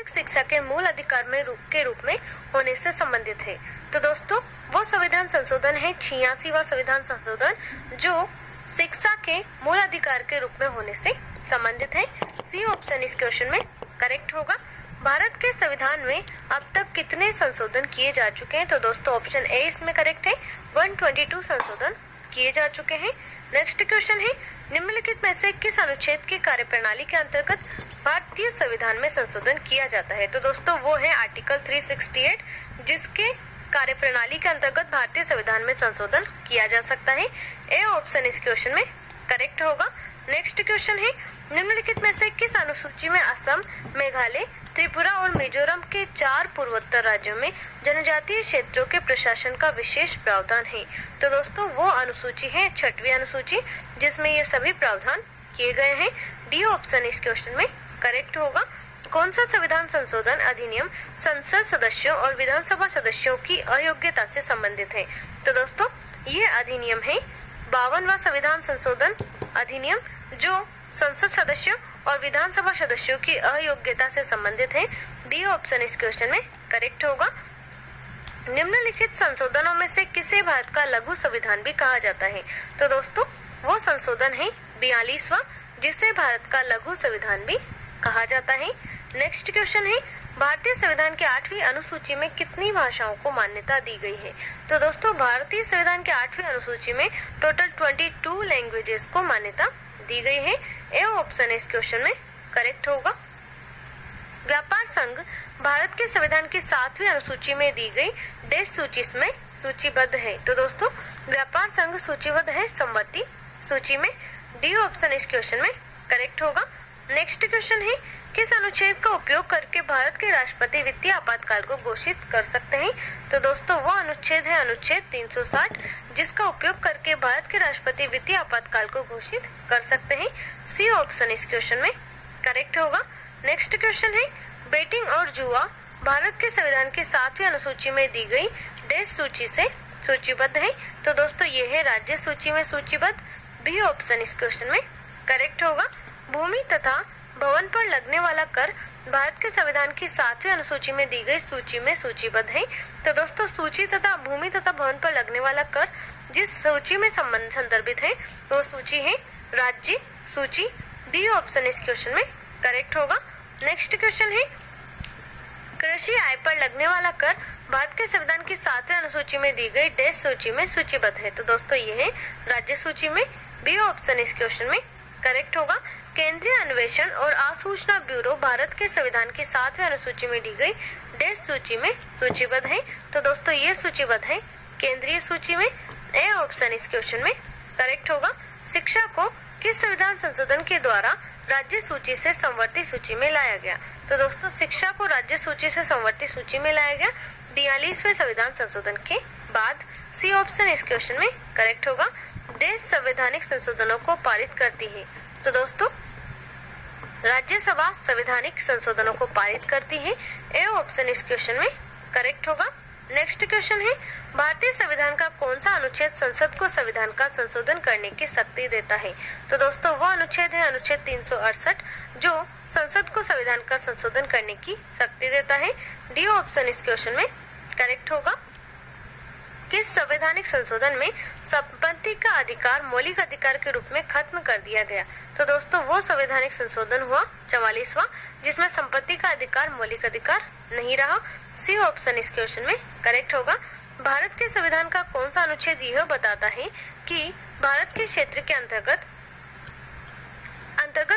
प्राथमिक शिक्षा के मूल अधिकार के रूप में होने से संबंधित है। तो दोस्तों वो संविधान संशोधन है 86वां संविधान संशोधन जो शिक्षा के मूल अधिकार के रूप में होने से संबंधित है। सी ऑप्शन इस क्वेश्चन में करेक्ट होगा। भारत के संविधान में अब तक कितने संशोधन किए जा चुके हैं? तो दोस्तों ऑप्शन ए इसमें करेक्ट है, 122 संशोधन किए जा चुके हैं। नेक्स्ट क्वेश्चन है निम्नलिखित में से किस अनुच्छेद की कार्यप्रणाली के अंतर्गत भारतीय संविधान में संशोधन किया जाता है? तो दोस्तों वो है आर्टिकल 368 जिसके कार्यप्रणाली के अंतर्गत भारतीय संविधान में संशोधन किया जा सकता है। ए ऑप्शन इस क्वेश्चन में करेक्ट होगा। नेक्स्ट क्वेश्चन है निम्नलिखित में से किस अनुसूची में असम, मेघालय, त्रिपुरा और मिजोरम के 4 पूर्वोत्तर राज्यों में जनजातीय क्षेत्रों के प्रशासन का विशेष प्रावधान है? तो दोस्तों वो अनुसूची है 6वीं अनुसूची जिसमें ये सभी प्रावधान किए गए हैं। डी ऑप्शन इस क्वेश्चन में करेक्ट होगा। कौन सा संविधान संशोधन अधिनियम संसद सदस्यों और विधानसभा सदस्यों की अयोग्यता से संबंधित है? तो दोस्तों ये अधिनियम है 52वां संविधान संशोधन अधिनियम जो संसद सदस्यों और विधानसभा सदस्यों की अयोग्यता से संबंधित है। डी ऑप्शन इस क्वेश्चन में करेक्ट होगा। निम्नलिखित संशोधनों में से किसे भारत का लघु संविधान भी कहा जाता है? तो दोस्तों वो संशोधन है 42वां जिसे भारत का लघु संविधान भी कहा जाता है। नेक्स्ट क्वेश्चन है भारतीय संविधान के 8वीं अनुसूची में कितनी भाषाओं को मान्यता दी गई है? तो दोस्तों भारतीय संविधान के 8वीं अनुसूची में टोटल 22 लैंग्वेजेस को मान्यता दी गई है। ए ऑप्शन इस क्वेश्चन में करेक्ट होगा। व्यापार संघ भारत के संविधान की 7वीं अनुसूची में दी गई देश सूची में सूचीबद्ध है? तो दोस्तों व्यापार संघ सूचीबद्ध है संमति सूची में। डी ऑप्शन इस क्वेश्चन में करेक्ट होगा। नेक्स्ट क्वेश्चन है किस अनुच्छेद का उपयोग करके भारत के राष्ट्रपति वित्तीय आपातकाल को घोषित कर सकते हैं? तो दोस्तों वो अनुच्छेद है अनुच्छेद 360 जिसका उपयोग करके भारत के राष्ट्रपति वित्तीय आपातकाल को घोषित कर सकते हैं। सी ऑप्शन इस क्वेश्चन में करेक्ट होगा। नेक्स्ट क्वेश्चन है बेटिंग और जुआ भारत के संविधान की 7वीं अनुसूची में दी गई देश सूची से सूचीबद्ध है? तो दोस्तों ये है राज्य सूची में सूचीबद्ध। बी ऑप्शन इस क्वेश्चन में करेक्ट होगा। भूमि तथा भवन पर लगने वाला कर भारत के संविधान की 7वीं अनुसूची में दी गई सूची में सूचीबद्ध है? तो दोस्तों सूची तथा भूमि तथा भवन पर लगने वाला कर जिस सूची में संदर्भित है वो सूची है राज्य सूची। डी ऑप्शन इस क्वेश्चन में करेक्ट होगा। नेक्स्ट क्वेश्चन है कृषि आय पर लगने वाला कर भारत के संविधान की 7वीं अनुसूची में दी गई देश सूची में सूचीबद्ध है? तो दोस्तों ये है राज्य सूची में। बी ऑप्शन इस क्वेश्चन में करेक्ट होगा। केंद्रीय अन्वेषण और आसूचना ब्यूरो भारत के संविधान की 7वीं अनुसूची में दी गई देश सूची में सूचीबद्ध है? तो दोस्तों ये सूचीबद्ध है केंद्रीय सूची में। ए ऑप्शन इस क्वेश्चन में करेक्ट होगा। शिक्षा को किस संविधान संशोधन के द्वारा राज्य सूची से संवर्ती सूची में लाया गया? तो दोस्तों शिक्षा को राज्य सूची से संवर्ती सूची में लाया गया 42वें संविधान संशोधन के बाद। सी ऑप्शन इस क्वेश्चन में करेक्ट होगा। देश संवैधानिक संशोधनों को पारित करती है? तो दोस्तों राज्यसभा संवैधानिक संशोधनों को पारित करती है। ए ऑप्शन इस क्वेश्चन में करेक्ट होगा। नेक्स्ट क्वेश्चन है भारतीय संविधान का कौन सा अनुच्छेद संसद को संविधान का संशोधन करने की शक्ति देता है? तो दोस्तों वो अनुच्छेद है अनुच्छेद 368 जो संसद को संविधान का संशोधन करने की शक्ति देता है। डी ऑप्शन इस क्वेश्चन में करेक्ट होगा। किस संवैधानिक संशोधन में संपत्ति का अधिकार मौलिक अधिकार के रूप में खत्म कर दिया गया? तो दोस्तों वो संवैधानिक संशोधन हुआ 44वां जिसमें संपत्ति का अधिकार मौलिक अधिकार नहीं रहा। सी ऑप्शन इस क्वेश्चन में करेक्ट होगा। भारत के संविधान का कौन सा अनुच्छेद यह बताता है कि भारत के क्षेत्र के अंतर्गत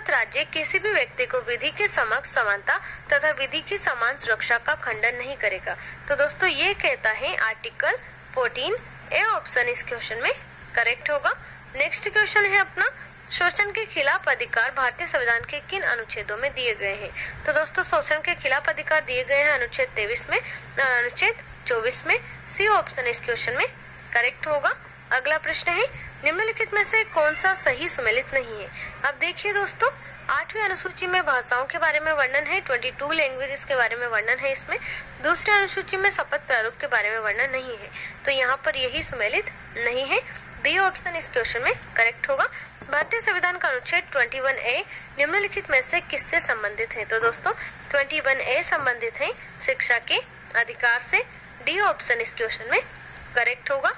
राज्य किसी भी व्यक्ति को विधि के समक्ष समानता तथा विधि की समान सुरक्षा का खंडन नहीं करेगा? तो दोस्तों ये कहता है आर्टिकल 14। ए ऑप्शन इस क्वेश्चन में करेक्ट होगा। नेक्स्ट क्वेश्चन है अपना शोषण के खिलाफ अधिकार भारतीय संविधान के किन अनुच्छेदों में दिए गए हैं? तो दोस्तों शोषण के खिलाफ अधिकार दिए गए हैं अनुच्छेद 23 में, अनुच्छेद 24 में। सी ऑप्शन इस क्वेश्चन में करेक्ट होगा। अगला प्रश्न है निम्नलिखित में से कौन सा सही सुमेलित नहीं है? अब देखिए दोस्तों 8वीं अनुसूची में भाषाओं के बारे में वर्णन है, 22 लैंग्वेजेस के बारे में वर्णन है इसमें। दूसरी अनुसूची में शपथ प्रारूप के बारे में वर्णन नहीं है, तो यहाँ पर यही सुमेलित नहीं है। बी ऑप्शन इस क्वेश्चन में करेक्ट होगा। भारतीय संविधान का अनुच्छेद 21A निम्नलिखित में से किससे संबंधित है? तो दोस्तों 21A संबंधित है शिक्षा के अधिकार से। डी ऑप्शन इस क्वेश्चन में करेक्ट होगा।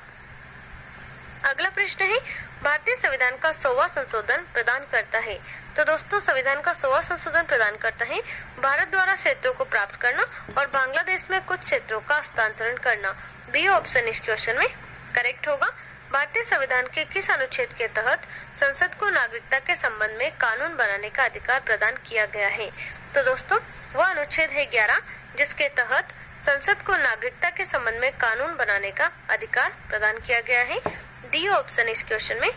अगला प्रश्न है भारतीय संविधान का 100वां संशोधन प्रदान करता है। तो दोस्तों संविधान का 100वां संशोधन प्रदान करता है भारत द्वारा क्षेत्रों को प्राप्त करना और बांग्लादेश में कुछ क्षेत्रों का हस्तांतरण करना। बी ऑप्शन इस क्वेश्चन में करेक्ट होगा। भारतीय संविधान के किस अनुच्छेद के तहत संसद को नागरिकता के संबंध में कानून बनाने का अधिकार प्रदान किया गया है? तो दोस्तों वह अनुच्छेद है 11 जिसके तहत संसद को नागरिकता के संबंध में कानून बनाने का अधिकार प्रदान किया गया है। डी ऑप्शन इस क्वेश्चन में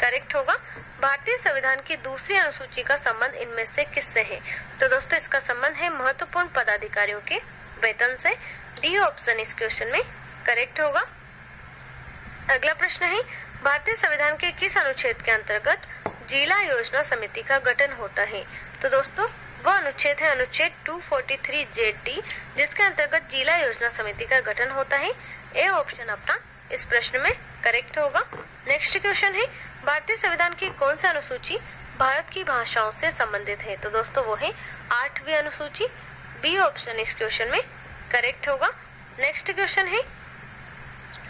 करेक्ट होगा। भारतीय संविधान की दूसरी अनुसूची का संबंध इनमें से किससे है? तो दोस्तों इसका संबंध है महत्वपूर्ण पदाधिकारियों के वेतन से। डी ऑप्शन इस क्वेश्चन में करेक्ट होगा। अगला प्रश्न है भारतीय संविधान के किस अनुच्छेद के अंतर्गत जिला योजना समिति का गठन होता है? तो दोस्तों वह अनुच्छेद है अनुच्छेद 243 जिसके अंतर्गत जिला योजना समिति का गठन होता है। ए ऑप्शन अपना इस प्रश्न में करेक्ट होगा। नेक्स्ट क्वेश्चन है भारतीय संविधान की कौन सी अनुसूची भारत की भाषाओं से संबंधित है? तो दोस्तों वो है 8वीं अनुसूची। बी ऑप्शन इस क्वेश्चन में करेक्ट होगा। नेक्स्ट क्वेश्चन है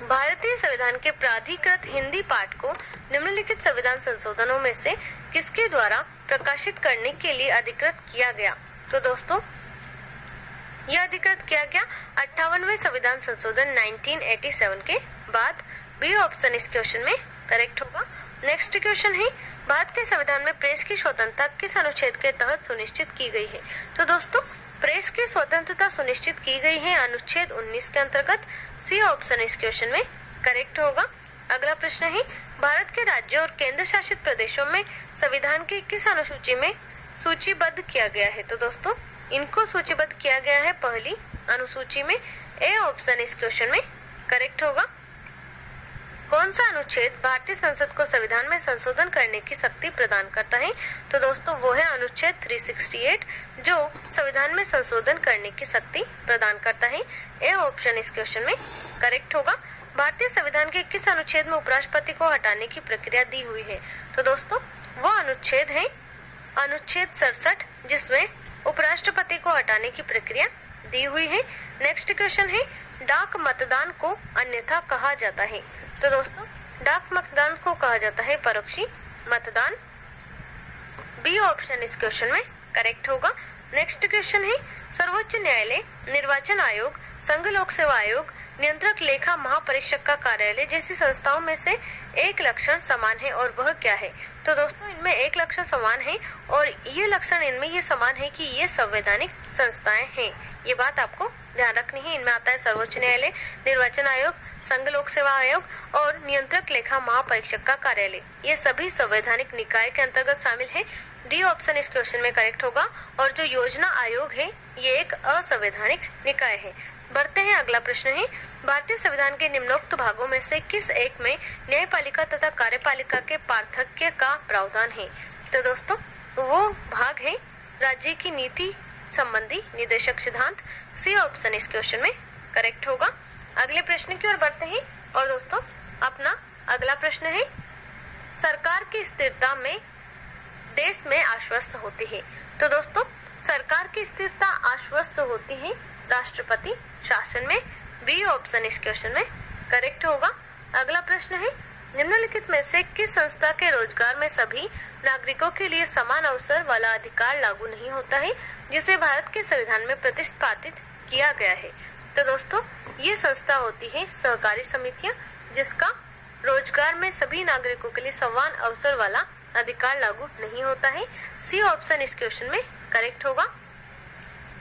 भारतीय संविधान के प्राधिकृत हिंदी पाठ को निम्नलिखित संविधान संशोधनों में से किसके द्वारा प्रकाशित करने के लिए अधिकृत किया गया? तो दोस्तों यह अधिकृत किया गया 58वें संविधान संशोधन 1987 के बाद। बी ऑप्शन इस क्वेश्चन में करेक्ट होगा। नेक्स्ट क्वेश्चन है भारत के संविधान में प्रेस की स्वतंत्रता किस अनुच्छेद के तहत सुनिश्चित की गई है? तो दोस्तों प्रेस की स्वतंत्रता सुनिश्चित की गई है अनुच्छेद 19 के अंतर्गत। सी ऑप्शन इस क्वेश्चन में करेक्ट होगा। अगला प्रश्न है भारत के राज्यों और केंद्र शासित प्रदेशों में संविधान की किस अनुसूची में सूचीबद्ध किया गया है? तो दोस्तों इनको सूचीबद्ध किया गया है पहली अनुसूची में। ए ऑप्शन इस क्वेश्चन में करेक्ट होगा। कौन सा अनुच्छेद भारतीय संसद को संविधान में संशोधन करने की शक्ति प्रदान करता है? तो दोस्तों वो है अनुच्छेद 368 जो संविधान में संशोधन करने की शक्ति प्रदान करता है। ए ऑप्शन इस क्वेश्चन में करेक्ट होगा। भारतीय संविधान के किस अनुच्छेद में उपराष्ट्रपति को हटाने की प्रक्रिया दी हुई है? तो दोस्तों वह अनुच्छेद है अनुच्छेद 67 जिसमें उपराष्ट्रपति को हटाने की प्रक्रिया दी हुई है। नेक्स्ट क्वेश्चन है डाक मतदान को अन्यथा कहा जाता है? तो दोस्तों डाक मतदान को कहा जाता है परोक्षी मतदान। बी ऑप्शन इस क्वेश्चन में करेक्ट होगा। नेक्स्ट क्वेश्चन है सर्वोच्च न्यायालय, निर्वाचन आयोग, संघ लोक सेवा आयोग, नियंत्रक लेखा महापरीक्षक का कार्यालय जैसी संस्थाओं में से एक लक्षण समान है और वह क्या है? तो दोस्तों इनमें एक लक्षण समान है और ये लक्षण इनमें ये समान है कि ये संवैधानिक संस्थाएं हैं। ये बात आपको ध्यान रखनी है। इनमें आता है सर्वोच्च न्यायालय, निर्वाचन आयोग, संघ लोक सेवा आयोग और नियंत्रक लेखा महापरीक्षक का कार्यालय। ये सभी संवैधानिक निकाय के अंतर्गत शामिल है। डी ऑप्शन इस क्वेश्चन में करेक्ट होगा। और जो योजना आयोग है ये एक असंवैधानिक निकाय है। बढ़ते हैं अगला प्रश्न है भारतीय संविधान के निम्नोक्त भागों में से किस एक में न्यायपालिका तथा कार्यपालिका के पार्थक्य का प्रावधान है? तो दोस्तों वो भाग है राज्य की नीति संबंधी निदेशक सिद्धांत। सी ऑप्शन इस क्वेश्चन में करेक्ट होगा। अगले प्रश्न की ओर बढ़ते हैं और दोस्तों अपना अगला प्रश्न है सरकार की स्थिरता में देश में आश्वस्त होती है? तो दोस्तों सरकार की स्थिरता आश्वस्त होती है राष्ट्रपति शासन में। बी ऑप्शन इस क्वेश्चन में करेक्ट होगा। अगला प्रश्न है निम्नलिखित में से किस संस्था के रोजगार में सभी नागरिकों के लिए समान अवसर वाला अधिकार लागू नहीं होता है जिसे भारत के संविधान में प्रतिपादित किया गया है? तो दोस्तों ये संस्था होती है सहकारी समितियां जिसका रोजगार में सभी नागरिकों के लिए समान अवसर वाला अधिकार लागू नहीं होता है। सी ऑप्शन इस क्वेश्चन में करेक्ट होगा।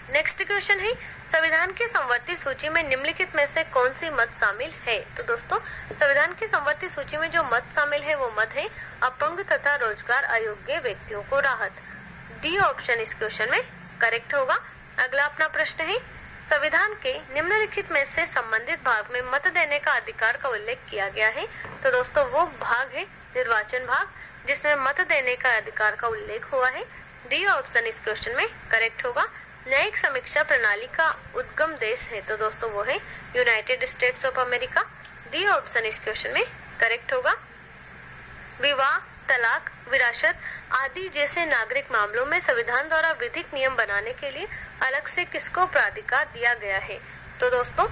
नेक्स्ट क्वेश्चन है संविधान की संवर्ती सूची में निम्नलिखित में से कौन सी मत शामिल है? तो दोस्तों संविधान की संवर्ती सूची में जो मत शामिल है वो मत है अपंग तथा रोजगार अयोग्य व्यक्तियों को राहत। डी ऑप्शन इस क्वेश्चन में करेक्ट होगा। अगला अपना प्रश्न है संविधान के निम्नलिखित में से संबंधित भाग में मत देने का अधिकार का उल्लेख किया गया है? तो दोस्तों वो भाग है निर्वाचन भाग जिसमें मत देने का अधिकार का उल्लेख हुआ है। डी ऑप्शन इस क्वेश्चन में करेक्ट होगा। न्यायिक समीक्षा प्रणाली का उद्गम देश है? तो दोस्तों वो है United states of America. D option इस क्वेश्चन में करेक्ट होगा। विवाह, तलाक, विरासत आदि जैसे नागरिक मामलों में संविधान द्वारा विधिक नियम बनाने के लिए अलग से किसको प्राधिकार दिया गया है? तो दोस्तों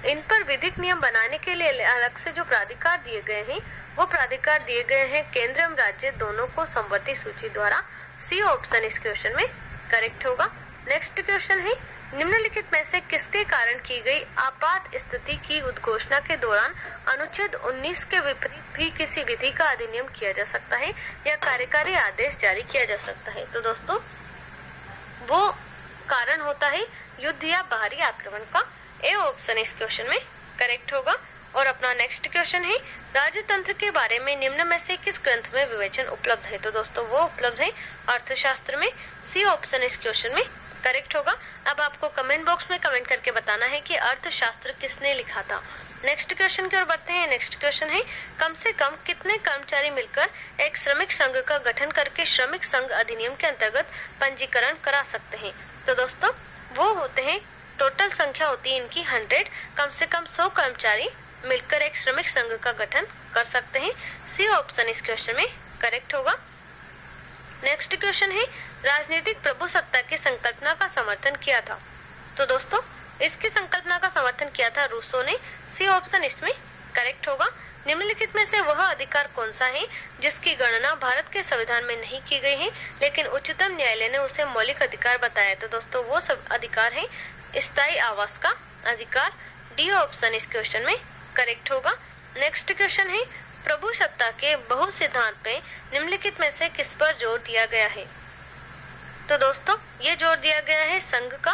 इन पर विधिक नियम बनाने के लिए अलग से जो प्राधिकार दिए गए हैं वो प्राधिकार दिए गए हैं केंद्र एवं राज्य दोनों को समवर्ती सूची द्वारा। सी ऑप्शन इस क्वेश्चन में करेक्ट होगा। नेक्स्ट क्वेश्चन है निम्नलिखित में से किसके कारण की गई आपात स्थिति की उद्घोषणा के दौरान अनुच्छेद 19 के विपरीत भी किसी विधि का अधिनियम किया जा सकता है या कार्यकारी आदेश जारी किया जा सकता है? तो दोस्तों वो कारण होता है युद्ध या बाहरी आक्रमण का। ए ऑप्शन इस क्वेश्चन में करेक्ट होगा। और अपना नेक्स्ट क्वेश्चन है राजतंत्र के बारे में निम्न में से किस ग्रंथ में विवेचन उपलब्ध है? तो दोस्तों वो उपलब्ध है अर्थशास्त्र में। सी ऑप्शन इस क्वेश्चन में करेक्ट होगा। अब आपको कमेंट बॉक्स में कमेंट करके बताना है कि अर्थशास्त्र किसने लिखा था। नेक्स्ट क्वेश्चन की ओर बढ़ते हैं। नेक्स्ट क्वेश्चन है कम से कम कितने कर्मचारी मिलकर एक श्रमिक संघ का गठन करके श्रमिक संघ अधिनियम के अंतर्गत पंजीकरण करा सकते हैं? तो दोस्तों वो होते हैं, टोटल संख्या होती है इनकी 100। कम से कम 100 कर्मचारी मिलकर एक श्रमिक संघ का गठन कर सकते हैं। सी ऑप्शन इस क्वेश्चन में करेक्ट होगा। नेक्स्ट क्वेश्चन है राजनीतिक प्रभुसत्ता की संकल्पना का समर्थन किया था? तो दोस्तों इसकी संकल्पना का समर्थन किया था रूसो ने। सी ऑप्शन इसमें करेक्ट होगा। निम्नलिखित में से वह अधिकार कौन सा है जिसकी गणना भारत के संविधान में नहीं की गई है लेकिन उच्चतम न्यायालय ने उसे मौलिक अधिकार बताया? तो दोस्तों वो सब अधिकार है स्थायी आवास का अधिकार। डी ऑप्शन इस क्वेश्चन में करेक्ट होगा। नेक्स्ट क्वेश्चन है प्रभुसत्ता के बहु सिद्धांत में निम्नलिखित में से किस पर जोर दिया गया है? तो दोस्तों ये जोर दिया गया है संघ का।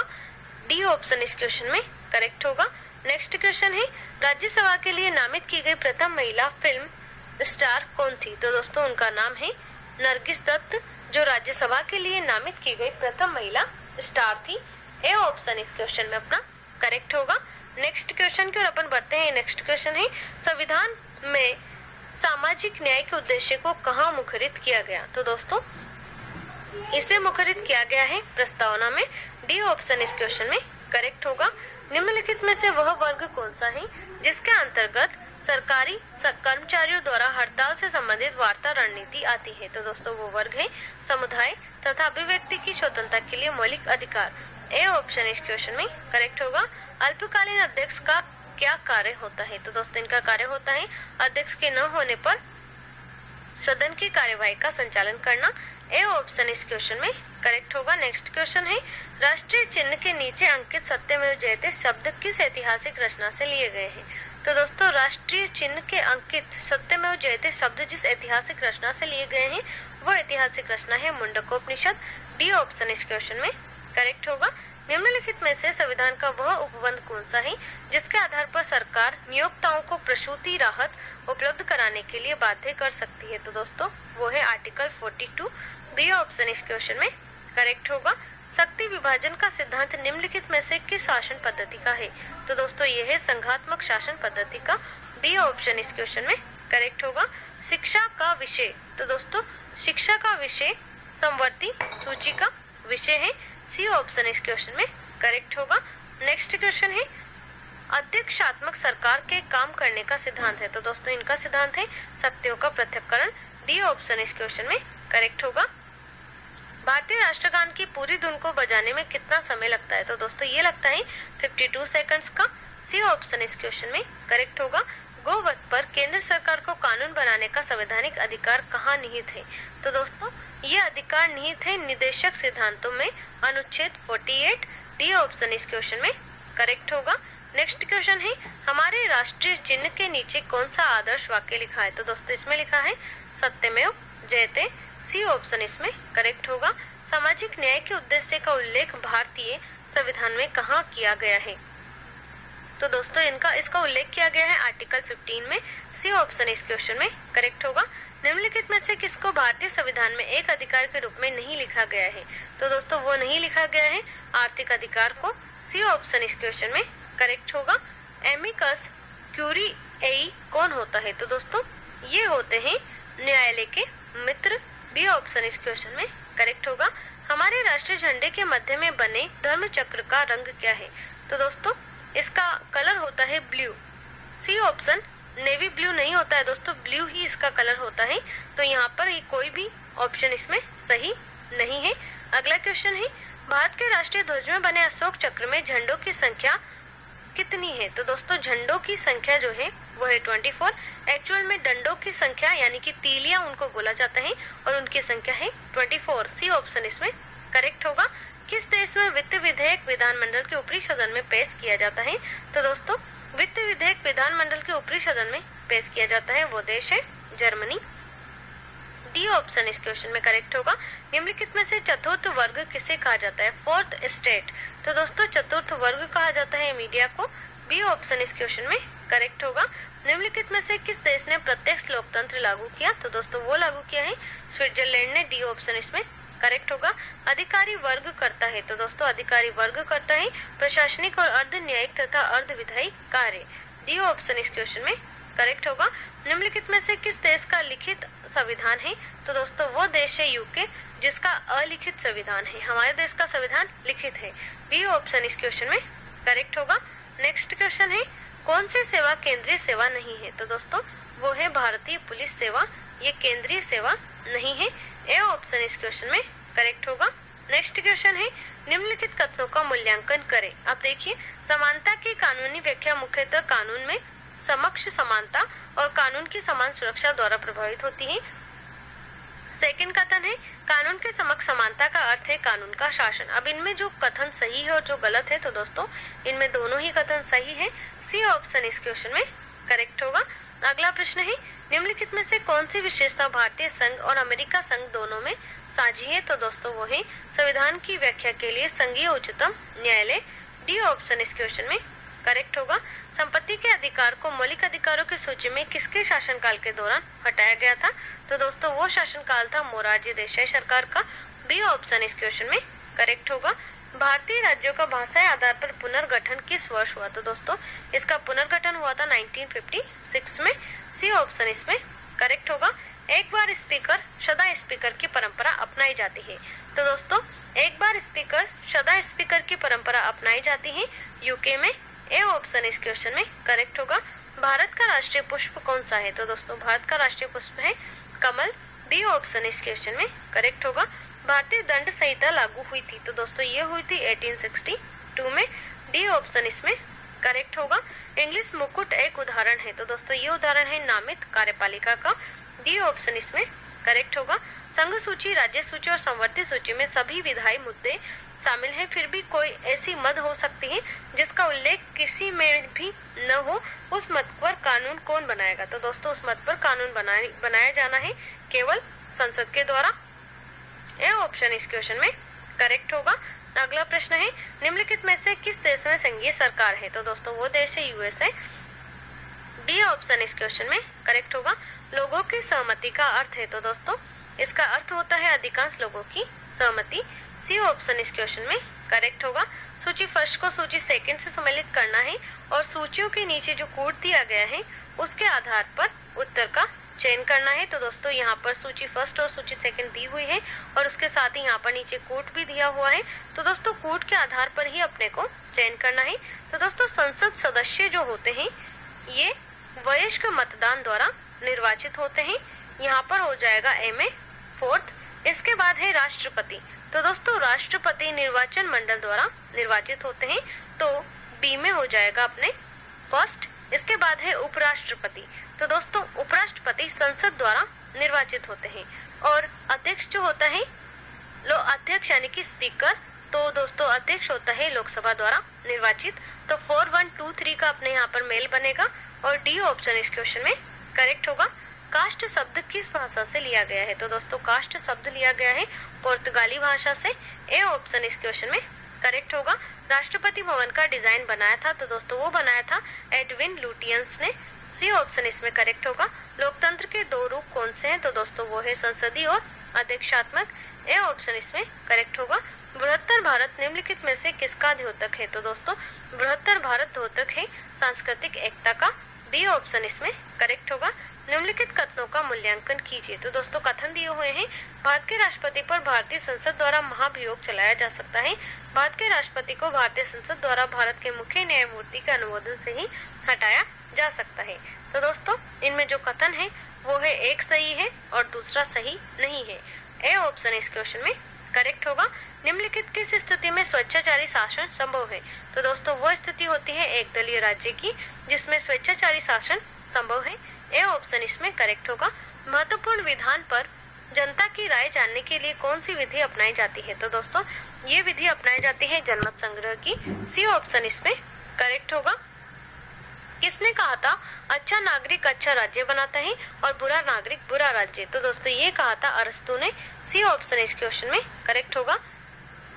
डी ऑप्शन इस क्वेश्चन में करेक्ट होगा। नेक्स्ट क्वेश्चन है राज्यसभा के लिए नामित की गई प्रथम महिला फिल्म स्टार कौन थी? तो दोस्तों उनका नाम है नरगिस दत्त, जो राज्यसभा के लिए नामित की गई प्रथम महिला स्टार थी। ए ऑप्शन इस क्वेश्चन में अपना करेक्ट होगा। नेक्स्ट क्वेश्चन की ओर अपन बढ़ते हैं। नेक्स्ट क्वेश्चन है संविधान में सामाजिक न्याय के उद्देश्य को कहाँ मुखरित किया गया? तो दोस्तों इसे मुखरित किया गया है प्रस्तावना में। डी ऑप्शन इस क्वेश्चन में करेक्ट होगा। निम्नलिखित में से वह वर्ग कौन सा है जिसके अंतर्गत सरकारी कर्मचारियों द्वारा हड़ताल से संबंधित वार्ता रणनीति आती है? तो दोस्तों वो वर्ग है समुदाय तथा अभिव्यक्ति की स्वतंत्रता के लिए मौलिक अधिकार। ए ऑप्शन इस क्वेश्चन में करेक्ट होगा। अल्पकालीन अध्यक्ष का क्या कार्य होता है? तो दोस्तों इनका कार्य होता है अध्यक्ष के न होने पर सदन की कार्यवाही का संचालन करना। ए ऑप्शन इस क्वेश्चन में करेक्ट होगा। नेक्स्ट क्वेश्चन है राष्ट्रीय चिन्ह के नीचे अंकित सत्यमेव जयते शब्द किस ऐतिहासिक रचना से लिए गए हैं? तो दोस्तों राष्ट्रीय चिन्ह के अंकित सत्यमेव जयते शब्द जिस ऐतिहासिक रचना से लिए गए हैं वो ऐतिहासिक रचना है मुंडकोपनिषद। डी ऑप्शन इस क्वेश्चन में करेक्ट होगा। निम्नलिखित में से संविधान का वह उपबंध कौन सा है जिसके आधार पर सरकार नियोक्ताओं को प्रसूति राहत उपलब्ध कराने के लिए बाध्य कर सकती है? तो दोस्तों वो है आर्टिकल 42। बी ऑप्शन इस क्वेश्चन में करेक्ट होगा। शक्ति विभाजन का सिद्धांत निम्नलिखित में से किस शासन पद्धति का है? तो दोस्तों ये है संघात्मक शासन पद्धति का। बी ऑप्शन इस क्वेश्चन में करेक्ट होगा। शिक्षा का विषय? तो दोस्तों शिक्षा का विषय समवर्ती सूची का विषय है। सी ऑप्शन इस क्वेश्चन में करेक्ट होगा। नेक्स्ट क्वेश्चन है अध्यक्षात्मक सरकार के काम करने का सिद्धांत है? तो दोस्तों इनका सिद्धांत है सत्यों का पृथक्करण। डी ऑप्शन इस क्वेश्चन में करेक्ट होगा। भारतीय राष्ट्रगान की पूरी धुन को बजाने में कितना समय लगता है? तो दोस्तों ये लगता है 52 सेकंड्स का। सी ऑप्शन इस क्वेश्चन में करेक्ट होगा। गोवध पर केंद्र सरकार को कानून बनाने का संवैधानिक अधिकार कहाँ निहित है? तो दोस्तों ये अधिकार निहित है निदेशक सिद्धांतों में अनुच्छेद 48। डी ऑप्शन इस क्वेश्चन में करेक्ट होगा। नेक्स्ट क्वेश्चन है हमारे राष्ट्रीय चिन्ह के नीचे कौन सा आदर्श वाक्य लिखा है? तो दोस्तों इसमें लिखा है सत्यमेव जयते। सी ऑप्शन इसमें करेक्ट होगा। सामाजिक न्याय के उद्देश्य का उल्लेख भारतीय संविधान में कहाँ किया गया है? तो दोस्तों इसका उल्लेख किया गया है आर्टिकल 15 में। सी ऑप्शन इस क्वेश्चन में करेक्ट होगा। निम्नलिखित में से किसको भारतीय संविधान में एक अधिकार के रूप में नहीं लिखा गया है? तो दोस्तों वो नहीं लिखा गया है आर्थिक अधिकार को। सी ऑप्शन इस क्वेश्चन में करेक्ट होगा। एमिकस क्यूरिएई कौन होता है? तो दोस्तों ये होते हैं न्यायालय के मित्र। बी ऑप्शन इस क्वेश्चन में करेक्ट होगा। हमारे राष्ट्रीय झंडे के मध्य में बने धर्म चक्र का रंग क्या है? तो दोस्तों इसका कलर होता है blue. C option navy blue नहीं होता है दोस्तों, ब्लू ही इसका कलर होता है। तो यहाँ पर ये कोई भी ऑप्शन इसमें सही नहीं है। अगला क्वेश्चन है, भारत के राष्ट्रीय ध्वज में बने अशोक चक्र में झंडों की संख्या कितनी है? तो दोस्तों झंडों की संख्या जो है वो है 24। एक्चुअल में डंडों की संख्या यानी कि तीलियां उनको बोला जाता है और उनकी संख्या है 24। सी ऑप्शन इसमें करेक्ट होगा। किस देश में वित्त विधेयक विधानमंडल के ऊपरी सदन में पेश किया जाता है? तो दोस्तों वित्त विधेयक विधानमंडल के ऊपरी सदन में पेश किया जाता है, वो देश है जर्मनी। डी ऑप्शन इस क्वेश्चन में करेक्ट होगा। निम्नलिखित में से चतुर्थ वर्ग किसे कहा जाता है? Fourth state. तो दोस्तों चतुर्थ वर्ग कहा जाता है मीडिया को। बी ऑप्शन इस क्वेश्चन में करेक्ट होगा। निम्नलिखित में से किस देश ने प्रत्यक्ष लोकतंत्र लागू किया? तो दोस्तों वो लागू किया है स्विट्जरलैंड ने। डी ऑप्शन इसमें करेक्ट होगा। अधिकारी वर्ग करता है? तो दोस्तों अधिकारी वर्ग करता है प्रशासनिक और अर्ध न्यायिक तथा अर्ध विधायी कार्य। डी ऑप्शन इस क्वेश्चन में करेक्ट होगा। निम्नलिखित में से किस देश का लिखित संविधान है? तो दोस्तों वो देश है यूके जिसका अलिखित संविधान है। हमारे देश का संविधान लिखित है। बी ऑप्शन इस क्वेश्चन में करेक्ट होगा। नेक्स्ट क्वेश्चन है, कौन सी सेवा केंद्रीय सेवा नहीं है? तो दोस्तों वो है भारतीय पुलिस सेवा, ये केंद्रीय सेवा नहीं है। ए ऑप्शन इस क्वेश्चन में करेक्ट होगा। नेक्स्ट क्वेश्चन है, निम्नलिखित कथनों का मूल्यांकन करें। अब देखिए, समानता की कानूनी व्याख्या मुख्यतः कानून में समक्ष समानता और कानून की समान सुरक्षा द्वारा प्रभावित होती है। सेकंड कथन है, कानून के समक्ष समानता का अर्थ है कानून का शासन। अब इनमें जो कथन सही है और जो गलत है, तो दोस्तों इनमें दोनों ही कथन सही है। सी ऑप्शन इस क्वेश्चन में करेक्ट होगा। अगला प्रश्न है, निम्नलिखित में से कौन सी विशेषता भारतीय संघ और अमेरिका संघ दोनों में साझी है? तो दोस्तों वो है संविधान की व्याख्या के लिए संघीय उच्चतम न्यायालय। डी ऑप्शन इस क्वेश्चन में करेक्ट होगा। संपत्ति के अधिकार को मौलिक अधिकारों की सूची में किसके शासनकाल के दौरान हटाया गया था? तो दोस्तों वो शासनकाल था मोरारजी देसाई सरकार का। बी ऑप्शन इस क्वेश्चन में करेक्ट होगा। भारतीय राज्यों का भाषाई आधार पर पुनर्गठन किस वर्ष हुआ? तो दोस्तों इसका पुनर्गठन हुआ था 1956 में। सी ऑप्शन इसमें करेक्ट होगा। एक बार स्पीकर सदा स्पीकर की परंपरा अपनाई जाती है। तो दोस्तों एक बार स्पीकर सदा स्पीकर की परंपरा अपनाई जाती है यूके में। ए ऑप्शन इस क्वेश्चन में करेक्ट होगा। भारत का राष्ट्रीय पुष्प कौन सा है? तो दोस्तों भारत का राष्ट्रीय पुष्प है कमल। बी ऑप्शन इस क्वेश्चन में करेक्ट होगा। भारतीय दंड संहिता लागू हुई थी? तो दोस्तों ये हुई थी 1862 में। डी ऑप्शन इसमें करेक्ट होगा। इंग्लिश मुकुट एक उदाहरण है? तो दोस्तों ये उदाहरण है नामित कार्यपालिका का। डी ऑप्शन इसमें करेक्ट होगा। संघ सूची, राज्य सूची और संवर्ती सूची में सभी विधायी मुद्दे शामिल हैं, फिर भी कोई ऐसी मद हो सकती है जिसका उल्लेख किसी में भी न हो, उस मत पर कानून कौन बनाएगा? तो दोस्तों उस मत पर कानून बनाया जाना है केवल संसद के द्वारा। ए ऑप्शन इस क्वेश्चन में करेक्ट होगा। अगला प्रश्न है, निम्नलिखित में से किस देश में संघीय सरकार है? तो दोस्तों वो देश है यूएसए। बी ऑप्शन इस क्वेश्चन में करेक्ट होगा। लोगों की सहमति का अर्थ है? तो दोस्तों इसका अर्थ होता है अधिकांश लोगों की सहमति। सी ऑप्शन इस क्वेश्चन में करेक्ट होगा। सूची फर्स्ट को सूची सेकंड से सम्मिलित करना है और सूचियों के नीचे जो कोड दिया गया है उसके आधार पर उत्तर का चयन करना है। तो दोस्तों यहाँ पर सूची फर्स्ट और सूची सेकंड दी हुई है और उसके साथ ही यहाँ पर नीचे कोड भी दिया हुआ है। तो दोस्तों कोड के आधार पर ही अपने को चयन करना है। तो दोस्तों संसद सदस्य जो होते हैं ये वयस्क मतदान द्वारा निर्वाचित होते हैं। यहाँ पर हो जाएगा ए में फोर्थ। इसके बाद है राष्ट्रपति। तो दोस्तों राष्ट्रपति निर्वाचन मंडल द्वारा निर्वाचित होते हैं, तो बी में हो जाएगा अपने फर्स्ट। इसके बाद है उपराष्ट्रपति। तो दोस्तों उपराष्ट्रपति संसद द्वारा निर्वाचित होते हैं और अध्यक्ष जो होता है अध्यक्ष यानी कि स्पीकर, तो दोस्तों अध्यक्ष होता है लोकसभा द्वारा निर्वाचित। तो 4, 1, 2, 3 का अपने यहाँ पर मेल बनेगा और डी ऑप्शन इस क्वेश्चन में करेक्ट होगा। कास्ट शब्द किस भाषा से लिया गया है? तो दोस्तों कास्ट शब्द लिया गया है पुर्तगाली भाषा से। ए ऑप्शन इस क्वेश्चन में करेक्ट होगा। राष्ट्रपति भवन का डिजाइन बनाया था? तो दोस्तों वो बनाया था एडविन लुटियंस ने। सी ऑप्शन इसमें करेक्ट होगा। लोकतंत्र के दो रूप कौन से हैं? तो दोस्तों वो है संसदीय और अध्यक्षात्मक। ए ऑप्शन इसमें करेक्ट होगा। बृहत्तर भारत निम्नलिखित में से किसका द्योतक है? तो दोस्तों बृहत्तर भारत द्योतक है सांस्कृतिक एकता का। बी ऑप्शन इसमें करेक्ट होगा। निम्नलिखित कथनों का मूल्यांकन कीजिए। तो दोस्तों कथन दिए हुए हैं, भारत के राष्ट्रपति पर भारतीय संसद द्वारा महाभियोग चलाया जा सकता है। भारत के राष्ट्रपति को भारतीय संसद द्वारा भारत के मुख्य न्यायमूर्ति के अनुमोदन से ही हटाया जा सकता है। तो दोस्तों इनमें जो कथन है वो है एक सही है और दूसरा सही नहीं है। ए ऑप्शन इस क्वेश्चन में करेक्ट होगा। निम्नलिखित किस स्थिति में स्वेच्छाचारी शासन संभव है? तो दोस्तों वो स्थिति होती है एक दलीय राज्य की जिसमें स्वेच्छाचारी शासन संभव है। ए ऑप्शन इसमें करेक्ट होगा। महत्वपूर्ण विधान पर जनता की राय जानने के लिए कौन सी विधि अपनाई जाती है? तो दोस्तों ये विधि अपनाई जाती है जनमत संग्रह की। सी ऑप्शन इसमें करेक्ट होगा। किसने कहा था अच्छा नागरिक अच्छा राज्य बनाता है और बुरा नागरिक बुरा राज्य? तो दोस्तों ये कहा था अरस्तु ने। सी ऑप्शन इस क्वेश्चन में करेक्ट होगा।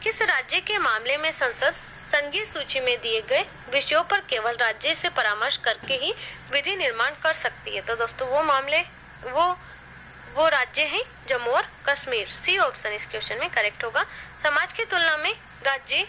किस राज्य के मामले में संसद संघीय सूची में दिए गए विषयों पर केवल राज्य से परामर्श करके ही विधि निर्माण कर सकती है? तो दोस्तों वो मामले वो राज्य हैं जम्मू और कश्मीर। सी ऑप्शन इस क्वेश्चन में करेक्ट होगा। समाज की तुलना में राज्य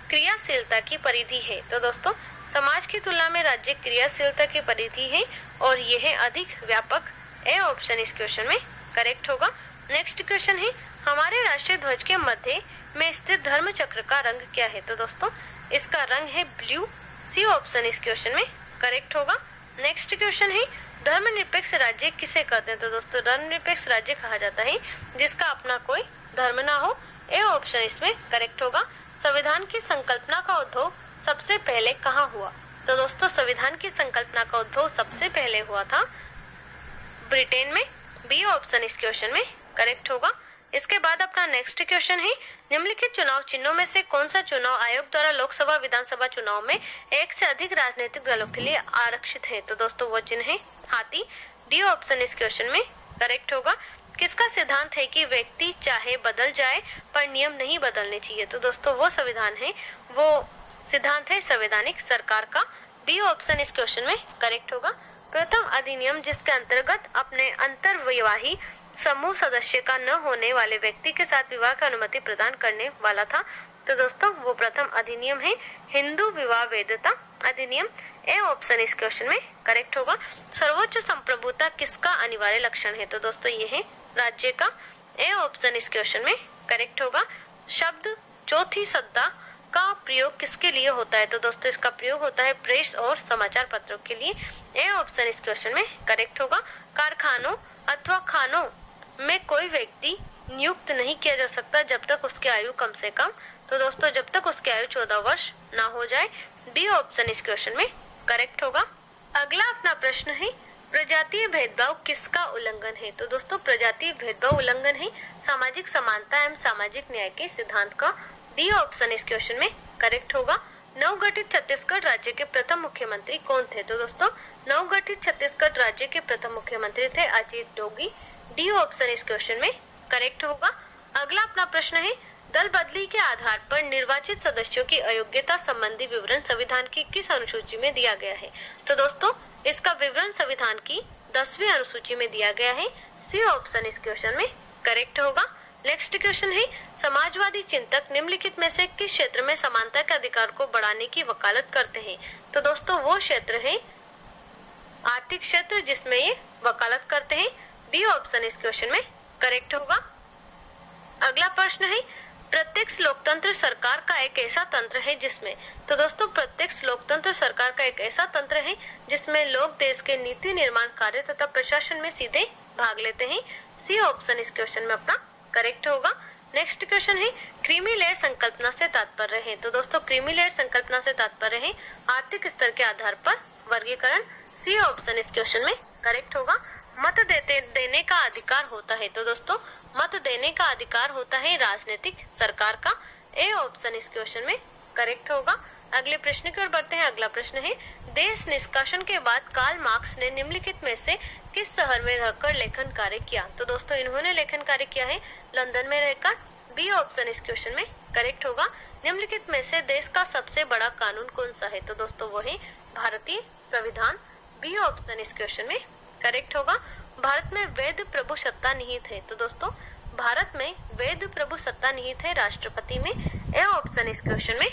क्रियाशीलता की परिधि है? तो दोस्तों समाज की तुलना में राज्य क्रियाशीलता की परिधि है और यह अधिक व्यापक। ए ऑप्शन इस क्वेश्चन में करेक्ट होगा। नेक्स्ट क्वेश्चन है हमारे राष्ट्रीय ध्वज के मध्य में स्थित धर्म चक्र का रंग क्या है? तो दोस्तों इसका रंग है ब्लू। सी ऑप्शन इस क्वेश्चन में करेक्ट होगा। नेक्स्ट क्वेश्चन है धर्मनिरपेक्ष राज्य किसे कहते हैं? तो दोस्तों धर्मनिरपेक्ष राज्य कहा जाता है जिसका अपना कोई धर्म ना हो। ए ऑप्शन इसमें करेक्ट होगा। संविधान की संकल्पना का उद्भव सबसे पहले कहाँ हुआ? तो दोस्तों संविधान की संकल्पना का उद्भव सबसे पहले हुआ था ब्रिटेन में। बी ऑप्शन इस क्वेश्चन में करेक्ट होगा। इसके बाद अपना नेक्स्ट क्वेश्चन है निम्नलिखित चुनाव चिन्हों में से कौन सा चुनाव आयोग द्वारा लोकसभा विधानसभा चुनाव में एक से अधिक राजनीतिक दलों के लिए आरक्षित है? तो दोस्तों वो चिन्ह है हाथी। डी ऑप्शन इस क्वेश्चन में करेक्ट होगा। किसका सिद्धांत है कि व्यक्ति चाहे बदल जाए पर नियम नहीं बदलने चाहिए? तो दोस्तों वो संविधान है, वो सिद्धांत है संवैधानिक सरकार का। बी ऑप्शन इस क्वेश्चन में करेक्ट होगा। प्रथम अधिनियम जिसके अंतर्गत अपने अंतर्विवाही समूह सदस्य का न होने वाले व्यक्ति के साथ विवाह की अनुमति प्रदान करने वाला था? तो दोस्तों वो प्रथम अधिनियम है हिंदू विवाह वैधता अधिनियम। ए ऑप्शन इस क्वेश्चन में करेक्ट होगा। सर्वोच्च संप्रभुता किसका अनिवार्य लक्षण है? तो दोस्तों ये है राज्य का। ए ऑप्शन इस क्वेश्चन में करेक्ट होगा। शब्द चौथी सत्ता का प्रयोग किसके लिए होता है? तो दोस्तों इसका प्रयोग होता है प्रेस और समाचार पत्रों के लिए। ए ऑप्शन इस क्वेश्चन में करेक्ट होगा। कारखानों अथवा खानों में कोई व्यक्ति नियुक्त नहीं किया जा सकता जब तक उसकी आयु कम से कम। तो दोस्तों जब तक उसकी आयु 14 वर्ष ना हो जाए। बी ऑप्शन इस क्वेश्चन में करेक्ट होगा। अगला अपना प्रश्न है प्रजातीय भेदभाव किसका उल्लंघन है? तो दोस्तों प्रजातीय भेदभाव उल्लंघन है सामाजिक समानता एवं सामाजिक न्याय के सिद्धांत का। डी ऑप्शन इस क्वेश्चन में करेक्ट होगा। नवगठित छत्तीसगढ़ राज्य के प्रथम मुख्यमंत्री कौन थे? तो दोस्तों नवगठित छत्तीसगढ़ राज्य के प्रथम मुख्यमंत्री थे अजीत जोगी। डी ऑप्शन इस क्वेश्चन में करेक्ट होगा। अगला अपना प्रश्न है दल बदली के आधार पर निर्वाचित सदस्यों की अयोग्यता संबंधी विवरण संविधान की किस अनुसूची में दिया गया है? तो दोस्तों इसका विवरण संविधान की 10वीं अनुसूची में दिया गया है। सी ऑप्शन इस क्वेश्चन में करेक्ट होगा। नेक्स्ट क्वेश्चन है समाजवादी चिंतक निम्नलिखित में से किस क्षेत्र में समानता के अधिकार को बढ़ाने की वकालत करते हैं? तो दोस्तों वो क्षेत्र है आर्थिक क्षेत्र जिसमें ये वकालत करते हैं। डी ऑप्शन इस क्वेश्चन में करेक्ट होगा। अगला प्रश्न है प्रत्यक्ष लोकतंत्र सरकार का एक ऐसा तंत्र है जिसमें। तो दोस्तों प्रत्यक्ष लोकतंत्र सरकार का एक ऐसा तंत्र है जिसमें लोग देश के नीति निर्माण कार्य तथा प्रशासन में सीधे भाग लेते हैं। सी ऑप्शन इस क्वेश्चन में अपना करेक्ट होगा। नेक्स्ट क्वेश्चन है क्रीमी लेयर संकल्पना से तात्पर्य है? तो दोस्तों क्रीमी लेयर संकल्पना से तात्पर्य है आर्थिक स्तर के आधार पर वर्गीकरण। सी ऑप्शन इस क्वेश्चन में करेक्ट होगा। मत देने का अधिकार होता है? तो दोस्तों मत देने का अधिकार होता है राजनीतिक सरकार का। ए ऑप्शन इस क्वेश्चन में करेक्ट होगा। अगले प्रश्न की ओर बढ़ते हैं। अगला प्रश्न है देश निष्कासन के बाद कार्ल मार्क्स ने निम्नलिखित में से किस शहर में रहकर लेखन कार्य किया? तो दोस्तों इन्होंने लेखन कार्य किया है लंदन में रहकर। बी ऑप्शन इस क्वेश्चन में करेक्ट होगा। निम्नलिखित में से देश का सबसे बड़ा कानून कौन सा है? तो दोस्तों वो है भारतीय संविधान। बी ऑप्शन इस क्वेश्चन में करेक्ट होगा। भारत में वैध प्रभु सत्ता निहित है? तो दोस्तों भारत में वैध प्रभु सत्ता निहित है राष्ट्रपति में। ए ऑप्शन इस क्वेश्चन में